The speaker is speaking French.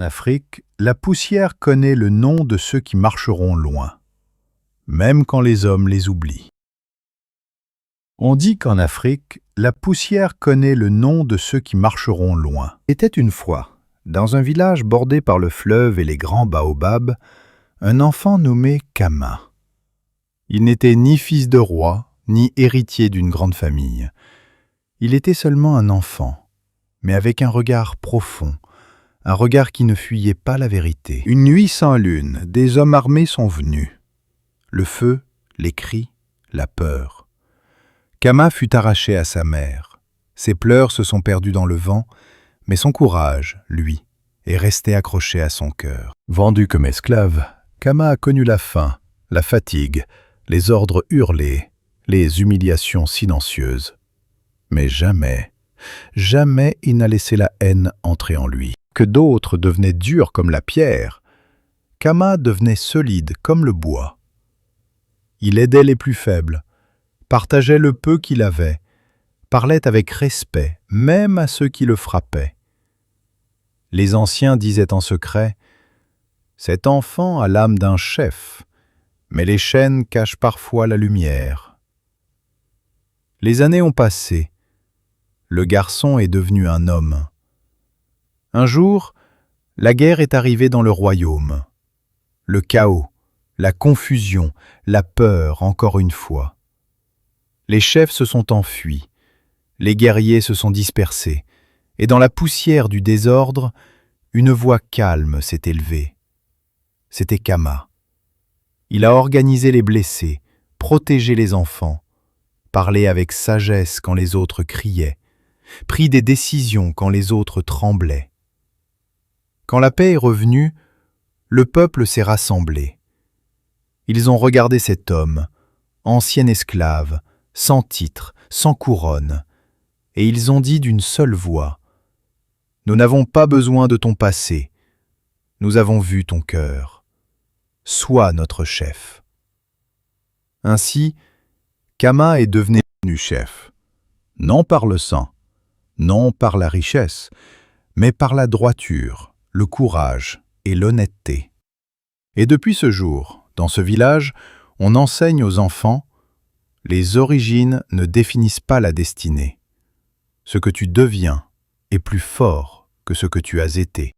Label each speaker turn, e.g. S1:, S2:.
S1: En Afrique, la poussière connaît le nom de ceux qui marcheront loin, même quand les hommes les oublient. On dit qu'en Afrique, la poussière connaît le nom de ceux qui marcheront loin. Était une fois, dans un village bordé par le fleuve et les grands baobabs, un enfant nommé Kama. Il n'était ni fils de roi, ni héritier d'une grande famille. Il était seulement un enfant, mais avec un regard profond, un regard qui ne fuyait pas la vérité. Une nuit sans lune, des hommes armés sont venus. Le feu, les cris, la peur. Kama fut arraché à sa mère. Ses pleurs se sont perdus dans le vent, mais son courage, lui, est resté accroché à son cœur. Vendu comme esclave, Kama a connu la faim, la fatigue, les ordres hurlés, les humiliations silencieuses. Mais jamais, jamais il n'a laissé la haine entrer en lui. Que d'autres devenaient durs comme la pierre, Kama devenait solide comme le bois. Il aidait les plus faibles, partageait le peu qu'il avait, parlait avec respect, même à ceux qui le frappaient. Les anciens disaient en secret « Cet enfant a l'âme d'un chef, mais les chaînes cachent parfois la lumière. » Les années ont passé. Le garçon est devenu un homme. Un jour, la guerre est arrivée dans le royaume. Le chaos, la confusion, la peur encore une fois. Les chefs se sont enfuis, les guerriers se sont dispersés, et dans la poussière du désordre, une voix calme s'est élevée. C'était Kama. Il a organisé les blessés, protégé les enfants, parlé avec sagesse quand les autres criaient, pris des décisions quand les autres tremblaient. Quand la paix est revenue, le peuple s'est rassemblé. Ils ont regardé cet homme, ancien esclave, sans titre, sans couronne, et ils ont dit d'une seule voix « Nous n'avons pas besoin de ton passé, nous avons vu ton cœur. Sois notre chef. » Ainsi, Kama est devenu chef, non par le sang, non par la richesse, mais par la droiture, le courage et l'honnêteté. Et depuis ce jour, dans ce village, on enseigne aux enfants « Les origines ne définissent pas la destinée. Ce que tu deviens est plus fort que ce que tu as été. »